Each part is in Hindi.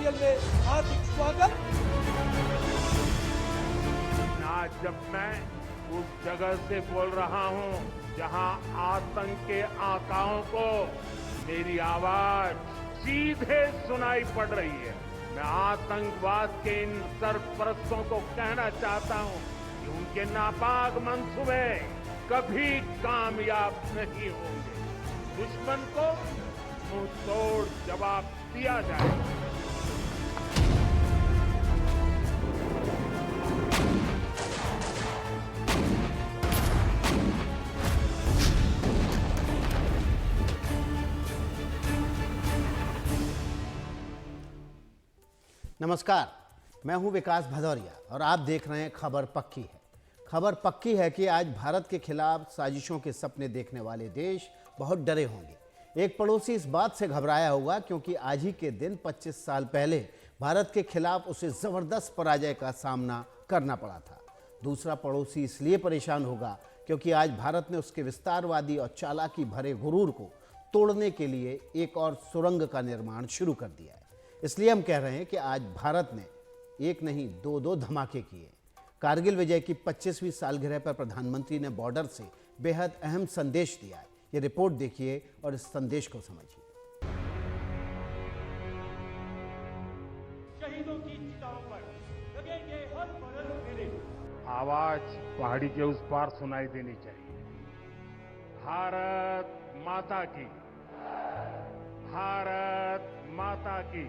एडिटोरियल में हार्दिक स्वागत। आज जब मैं उस जगह से बोल रहा हूं जहां आतंक के आकाओं को मेरी आवाज सीधे सुनाई पड़ रही है, मैं आतंकवाद के इन सरपरस्तों को कहना चाहता हूं कि उनके नापाक मंसूबे कभी कामयाब नहीं होंगे। दुश्मन को मुंह तोड़ जवाब दिया जाएगा। नमस्कार, मैं हूं विकास भदौरिया और आप देख रहे हैं खबर पक्की है। खबर पक्की है कि आज भारत के खिलाफ साजिशों के सपने देखने वाले देश बहुत डरे होंगे। एक पड़ोसी इस बात से घबराया होगा क्योंकि आज ही के दिन 25 साल पहले भारत के खिलाफ उसे जबरदस्त पराजय का सामना करना पड़ा था। दूसरा पड़ोसी इसलिए परेशान होगा क्योंकि आज भारत ने उसके विस्तारवादी और चालाकी भरे गुरूर को तोड़ने के लिए एक और सुरंग का निर्माण शुरू कर दिया है। इसलिए हम कह रहे हैं कि आज भारत ने एक नहीं दो धमाके किए। कारगिल विजय की 25वीं सालगिरह पर प्रधानमंत्री ने बॉर्डर से बेहद अहम संदेश दिया है। ये रिपोर्ट देखिए और इस संदेश को समझिए। शहीदों की चिताओं पर लगेंगे हर पल मेरे। आवाज पहाड़ी के उस पार सुनाई देनी चाहिए। भारत माता की, भारत माता की।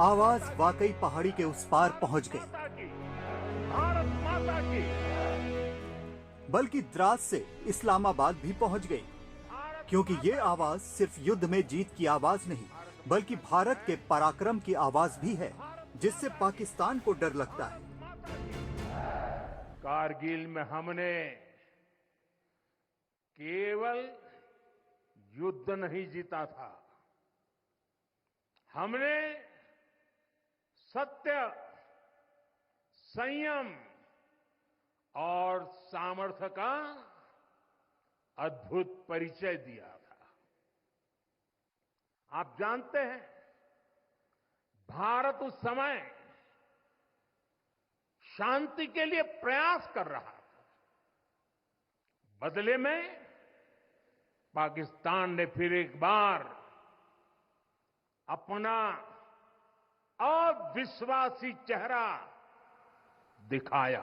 आवाज वाकई पहाड़ी के उस पार पहुंच गई, भारत माता की। बल्कि द्रास से इस्लामाबाद भी पहुंच गई, क्योंकि ये आवाज सिर्फ युद्ध में जीत की आवाज नहीं बल्कि भारत के पराक्रम की आवाज भी है, जिससे पाकिस्तान को डर लगता है। कारगिल में हमने केवल युद्ध नहीं जीता था, हमने सत्य, संयम और सामर्थ्य का अद्भुत परिचय दिया था। आप जानते हैं, भारत उस समय शांति के लिए प्रयास कर रहा था। बदले में पाकिस्तान ने फिर एक बार अपना अविश्वासी चेहरा दिखाया।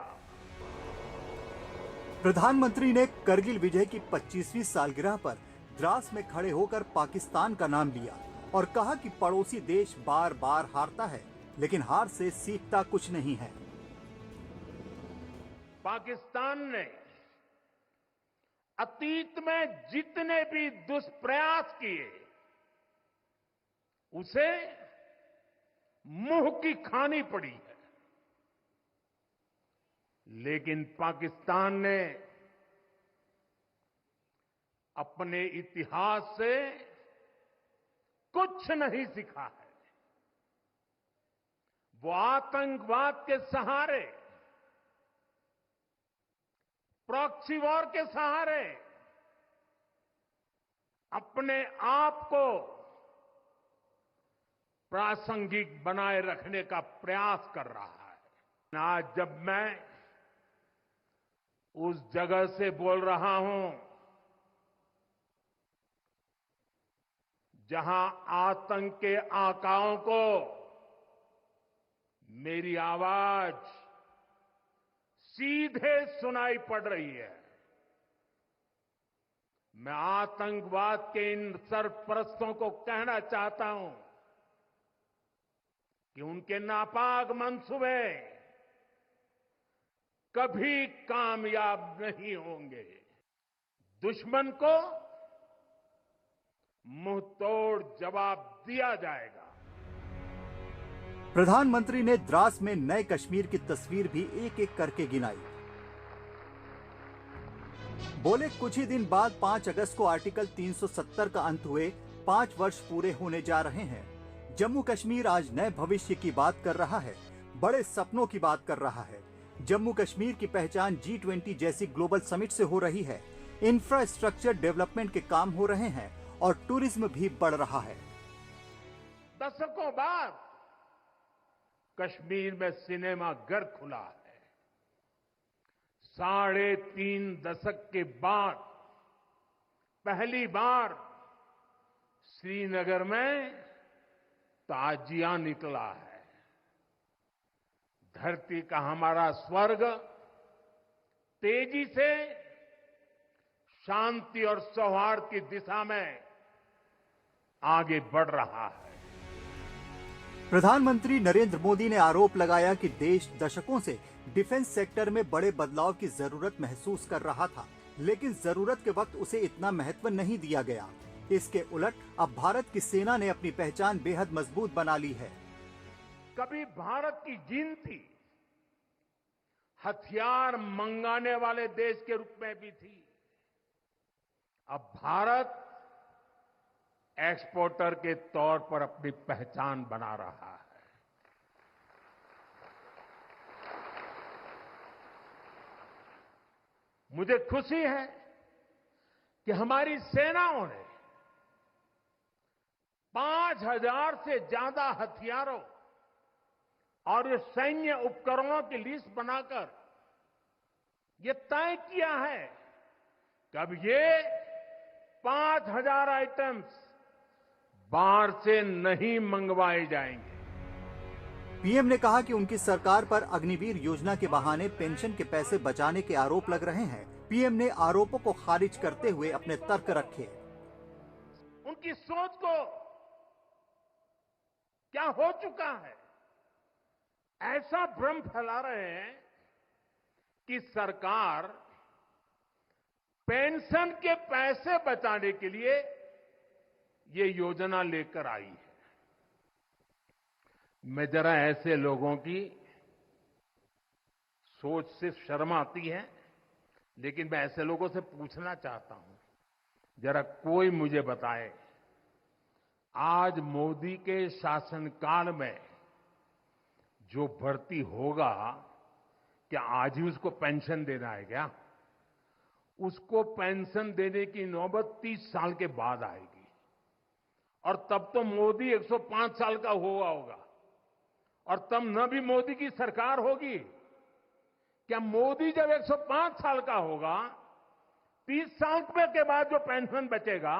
प्रधानमंत्री ने करगिल विजय की 25वीं सालगिरह पर द्रास में खड़े होकर पाकिस्तान का नाम लिया और कहा कि पड़ोसी देश बार बार हारता है, लेकिन हार से सीखता कुछ नहीं है। पाकिस्तान ने अतीत में जितने भी दुष्प्रयास किए, उसे मुंह की खानी पड़ी है। लेकिन पाकिस्तान ने अपने इतिहास से कुछ नहीं सीखा है। वो आतंकवाद के सहारे, प्रॉक्सी वॉर के सहारे अपने आप को प्रासंगिक बनाए रखने का प्रयास कर रहा है। आज जब मैं उस जगह से बोल रहा हूं जहां आतंक के आकाओं को मेरी आवाज सीधे सुनाई पड़ रही है, मैं आतंकवाद के इन सरपरस्तों को कहना चाहता हूं कि उनके नापाक मंसूबे कभी कामयाब नहीं होंगे। दुश्मन को मुंह तोड़ जवाब दिया जाएगा। प्रधानमंत्री ने द्रास में नए कश्मीर की तस्वीर भी एक एक करके गिनाई। बोले, कुछ ही दिन बाद 5 अगस्त को आर्टिकल 370 का अंत हुए 5 वर्ष पूरे होने जा रहे हैं। जम्मू कश्मीर आज नए भविष्य की बात कर रहा है, बड़े सपनों की बात कर रहा है। जम्मू कश्मीर की पहचान G20 जैसी ग्लोबल समिट से हो रही है। इंफ्रास्ट्रक्चर डेवलपमेंट के काम हो रहे हैं और टूरिज्म भी बढ़ रहा है। दशकों बाद कश्मीर में सिनेमा घर खुला है। 3.5 दशक के बाद पहली बार श्रीनगर में ताजिया निकला है। धरती का हमारा स्वर्ग तेजी से शांति और सौहार्द की दिशा में आगे बढ़ रहा है। प्रधानमंत्री नरेंद्र मोदी ने आरोप लगाया कि देश दशकों से डिफेंस सेक्टर में बड़े बदलाव की जरूरत महसूस कर रहा था, लेकिन जरूरत के वक्त उसे इतना महत्व नहीं दिया गया। इसके उलट अब भारत की सेना ने अपनी पहचान बेहद मजबूत बना ली है। कभी भारत की जीन थी, हथियार मंगाने वाले देश के रूप में भी थी। अब भारत एक्सपोर्टर के तौर पर अपनी पहचान बना रहा है। मुझे खुशी है कि हमारी सेनाओं ने 5,000 से ज्यादा हथियारों और ये सैन्य उपकरणों की लिस्ट बनाकर ये तय किया है कि अब ये 5,000 आइटम्स बाहर से नहीं मंगवाए जाएंगे। पीएम ने कहा कि उनकी सरकार पर अग्निवीर योजना के बहाने पेंशन के पैसे बचाने के आरोप लग रहे हैं। पीएम ने आरोपों को खारिज करते हुए अपने तर्क रखे। उनकी सोच को क्या हो चुका है, ऐसा भ्रम फैला रहे हैं कि सरकार पेंशन के पैसे बचाने के लिए ये योजना लेकर आई है। मैं जरा ऐसे लोगों की सोच से शर्म आती है, लेकिन मैं ऐसे लोगों से पूछना चाहता हूं, जरा कोई मुझे बताए, आज मोदी के शासनकाल में जो भर्ती होगा, क्या आज ही उसको पेंशन देना है क्या? उसको पेंशन देने की नौबत 30 साल के बाद आएगी, और तब तो मोदी 105 साल का हुआ होगा, और तब न भी मोदी की सरकार होगी। क्या मोदी जब 105 साल का होगा, 30 साल के बाद जो पेंशन बचेगा,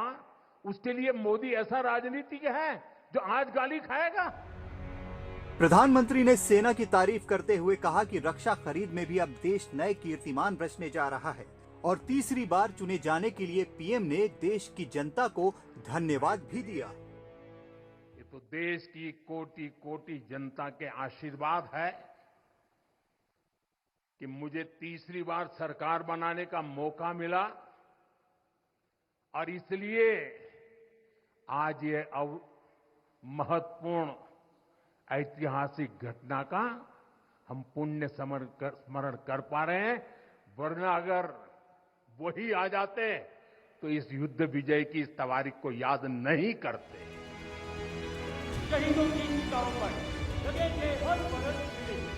उसके लिए मोदी ऐसा राजनीतिक है जो आज गाली खाएगा? प्रधानमंत्री ने सेना की तारीफ करते हुए कहा कि रक्षा खरीद में भी अब देश नए कीर्तिमान रचने जा रहा है, और तीसरी बार चुने जाने के लिए पीएम ने देश की जनता को धन्यवाद भी दिया। ये तो देश की कोटि कोटि जनता के आशीर्वाद है कि मुझे तीसरी बार सरकार बनाने का मौका मिला, और इसलिए आज ये महत्वपूर्ण ऐतिहासिक घटना का हम पुण्य स्मरण कर पा रहे हैं। वरना अगर वही आ जाते तो इस युद्ध विजय की इस तारीख को याद नहीं करते। शहीदों की चिताओं पर लगेंगे हर पल कीड़े।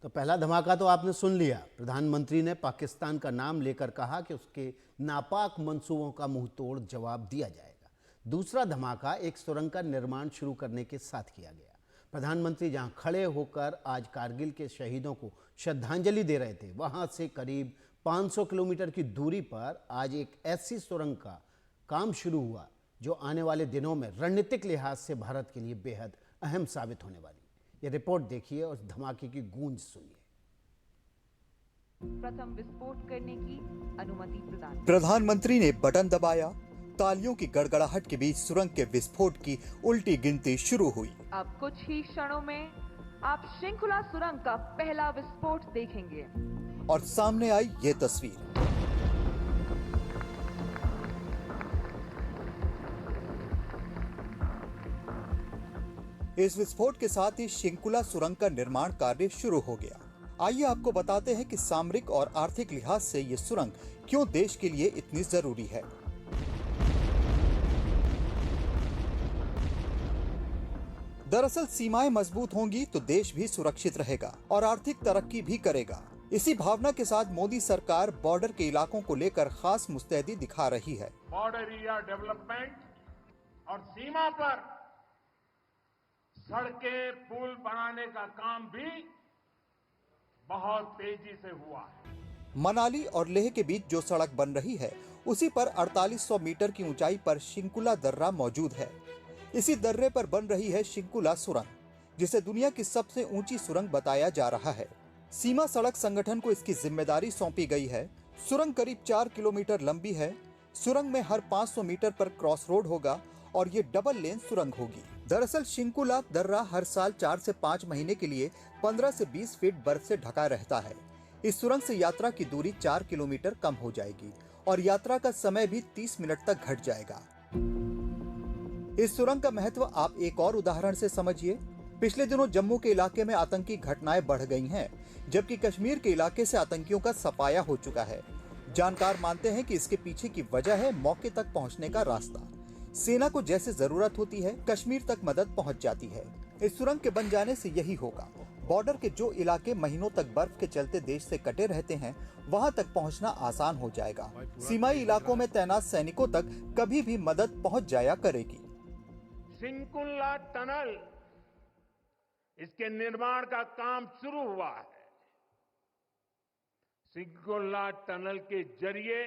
तो पहला धमाका तो आपने सुन लिया। प्रधानमंत्री ने पाकिस्तान का नाम लेकर कहा कि उसके नापाक मंसूबों का मुंह तोड़ जवाब दिया जाएगा। दूसरा धमाका एक सुरंग का निर्माण शुरू करने के साथ किया गया। प्रधानमंत्री जहां खड़े होकर आज कारगिल के शहीदों को श्रद्धांजलि दे रहे थे, वहां से करीब 500 किलोमीटर की दूरी पर आज एक ऐसी सुरंग का काम शुरू हुआ जो आने वाले दिनों में रणनीतिक लिहाज से भारत के लिए बेहद अहम साबित होने वाली। ये रिपोर्ट देखिए और धमाके की गूंज सुनिए। प्रथम विस्फोट करने की अनुमति प्रदान। प्रधानमंत्री ने बटन दबाया, तालियों की गड़गड़ाहट के बीच सुरंग के विस्फोट की उल्टी गिनती शुरू हुई। अब कुछ ही क्षणों में आप श्रृंखला सुरंग का पहला विस्फोट देखेंगे। और सामने आई ये तस्वीर। इस विस्फोट के साथ ही शृंखला सुरंग का निर्माण कार्य शुरू हो गया। आइए आपको बताते हैं कि सामरिक और आर्थिक लिहाज से ये सुरंग क्यों देश के लिए इतनी जरूरी है। दरअसल सीमाएं मजबूत होंगी तो देश भी सुरक्षित रहेगा और आर्थिक तरक्की भी करेगा। इसी भावना के साथ मोदी सरकार बॉर्डर के इलाकों को लेकर खास मुस्तैदी दिखा रही है। बॉर्डर एरिया डेवलपमेंट और सीमा पर सड़कें पुल बनाने का काम भी बहुत तेजी से हुआ है। मनाली और लेह के बीच जो सड़क बन रही है उसी पर 4800 मीटर की ऊंचाई पर शिंकुला दर्रा मौजूद है। इसी दर्रे पर बन रही है शिंकुला सुरंग, जिसे दुनिया की सबसे ऊंची सुरंग बताया जा रहा है। सीमा सड़क संगठन को इसकी जिम्मेदारी सौंपी गई है। सुरंग करीब 4 किलोमीटर लंबी है। सुरंग में हर 500 मीटर पर क्रॉस रोड होगा और ये डबल लेन सुरंग होगी। दरअसल शिंकुला दर्रा हर साल 4 से 5 महीने के लिए 15 से 20 फीट बर्फ से ढका रहता है। इस सुरंग से यात्रा की दूरी 4 किलोमीटर कम हो जाएगी और यात्रा का समय भी 30 मिनट तक घट जाएगा। इस सुरंग का महत्व आप एक और उदाहरण से समझिए। पिछले दिनों जम्मू के इलाके में आतंकी घटनाएं बढ़ गई हैं, जबकि कश्मीर के इलाके से आतंकियों का सफाया हो चुका है। जानकार मानते हैं कि इसके पीछे की वजह है मौके तक पहुंचने का रास्ता। सेना को जैसे जरूरत होती है कश्मीर तक मदद पहुंच जाती है। इस सुरंग के बन जाने से यही होगा। बॉर्डर के जो इलाके महीनों तक बर्फ के चलते देश से कटे रहते हैं, वहां तक पहुंचना आसान हो जाएगा। सीमाई इलाकों में तैनात सैनिकों तक कभी भी मदद पहुंच जाया करेगी। शिंकुला टनल, इसके निर्माण का काम शुरू हुआ है। शिंकुला टनल के जरिए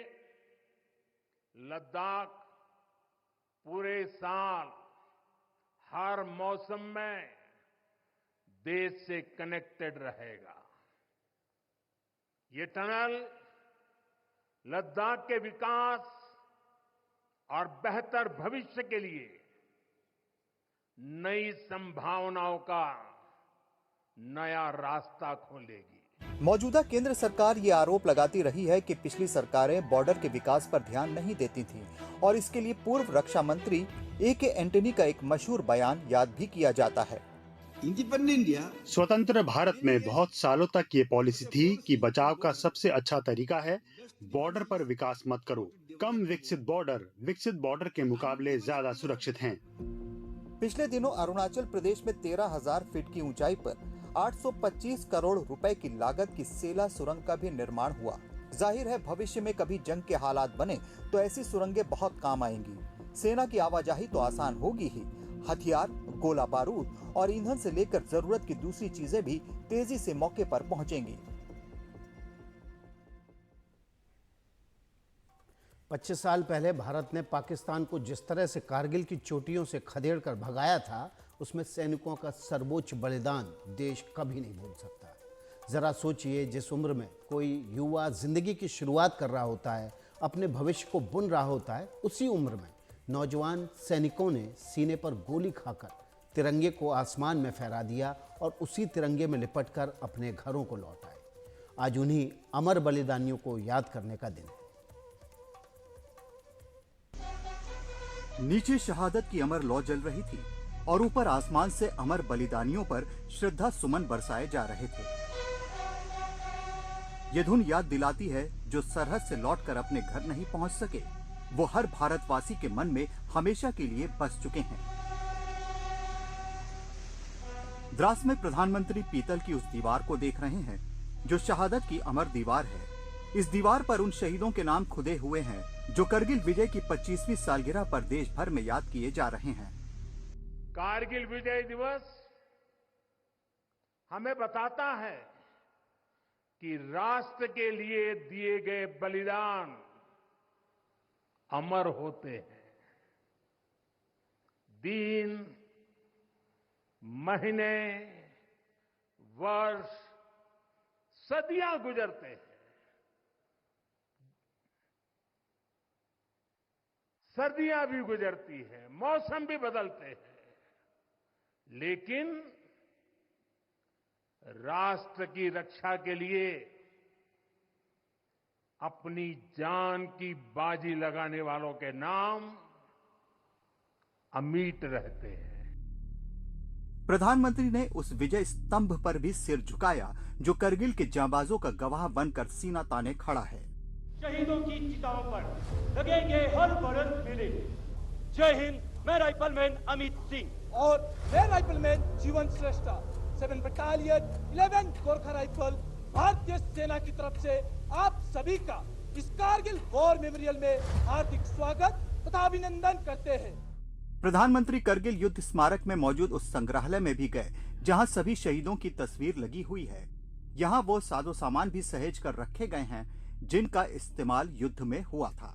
लद्दाख पूरे साल हर मौसम में देश से कनेक्टेड रहेगा। ये टनल लद्दाख के विकास और बेहतर भविष्य के लिए नई संभावनाओं का नया रास्ता खोलेगी। मौजूदा केंद्र सरकार ये आरोप लगाती रही है कि पिछली सरकारें बॉर्डर के विकास पर ध्यान नहीं देती थीं और इसके लिए पूर्व रक्षा मंत्री A.K. एंटनी का एक मशहूर बयान याद भी किया जाता है। स्वतंत्र भारत में बहुत सालों तक ये पॉलिसी थी कि बचाव का सबसे अच्छा तरीका है बॉर्डर पर विकास मत करो। कम विकसित बॉर्डर के मुकाबले ज्यादा सुरक्षित हैं। पिछले दिनों अरुणाचल प्रदेश में 13,000 फीट की ऊंचाई पर 825 करोड़ रुपए की लागत की सेला सुरंग का भी निर्माण हुआ। जाहिर है भविष्य में कभी जंग के हालात बने तो ऐसी सुरंगें बहुत काम आएंगी। सेना की आवाजाही तो आसान होगी ही, हथियार, गोला बारूद और ईंधन से लेकर जरूरत की दूसरी चीजें भी तेजी से मौके पर पहुंचेंगी। 25 साल पहले भारत ने पाकिस्तान को जिस तरह से कारगिल की चोटियों से खदेड़ कर भगाया था, उसमें सैनिकों का सर्वोच्च बलिदान देश कभी नहीं भूल सकता। ज़रा सोचिए, जिस उम्र में कोई युवा जिंदगी की शुरुआत कर रहा होता है, अपने भविष्य को बुन रहा होता है, उसी उम्र में नौजवान सैनिकों ने सीने पर गोली खाकर तिरंगे को आसमान में फहरा दिया और उसी तिरंगे में लिपटकर अपने घरों को लौट आए। आज उन्हीं अमर बलिदानियों को याद करने का दिन है। नीचे शहादत की अमर लौ जल रही थी और ऊपर आसमान से अमर बलिदानियों पर श्रद्धा सुमन बरसाए जा रहे थे। ये धुन याद दिलाती है, जो सरहद से लौटकर अपने घर नहीं पहुंच सके, वो हर भारतवासी के मन में हमेशा के लिए बस चुके हैं। द्रास में प्रधानमंत्री पीतल की उस दीवार को देख रहे हैं जो शहादत की अमर दीवार है। इस दीवार पर उन शहीदों के नाम खुदे हुए हैं जो करगिल विजय की 25वीं सालगिरह पर देश भर में याद किए जा रहे हैं। कारगिल विजय दिवस हमें बताता है कि राष्ट्र के लिए दिए गए बलिदान अमर होते हैं। दिन, महीने, वर्ष, सदियां गुजरते हैं, सर्दियां भी गुजरती हैं, मौसम भी बदलते हैं, लेकिन राष्ट्र की रक्षा के लिए अपनी जान की बाजी लगाने वालों के नाम अमिट रहते हैं। प्रधानमंत्री ने उस विजय स्तंभ पर भी सिर झुकाया जो करगिल के जांबाजों का गवाह बनकर सीना ताने खड़ा है। शहीदों की चिताओं पर लगेंगे हर बरस मेले। जय हिंद, मैं राइफलमैन अमित सिंह। और मैं राइफलमैन जीवन श्रेष्ठ, 7 बटालियन 11 गोरखा राइफल भारतीय सेना की तरफ से आप सभी का इस कारगिल वॉर मेमोरियल में हार्दिक स्वागत तथा अभिनंदन करते हैं। प्रधानमंत्री करगिल युद्ध स्मारक में मौजूद उस संग्रहालय में भी गए जहां सभी शहीदों की तस्वीर लगी हुई है। यहां वो साजो सामान भी सहेज कर रखे गए हैं जिनका इस्तेमाल युद्ध में हुआ था।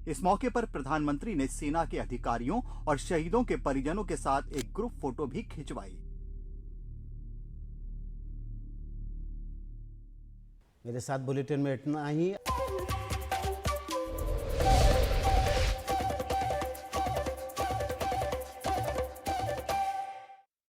इस मौके पर प्रधानमंत्री ने सेना के अधिकारियों और शहीदों के परिजनों के साथ एक ग्रुप फोटो भी खिंचवाई। मेरे साथ बुलेटिन में इतना ही।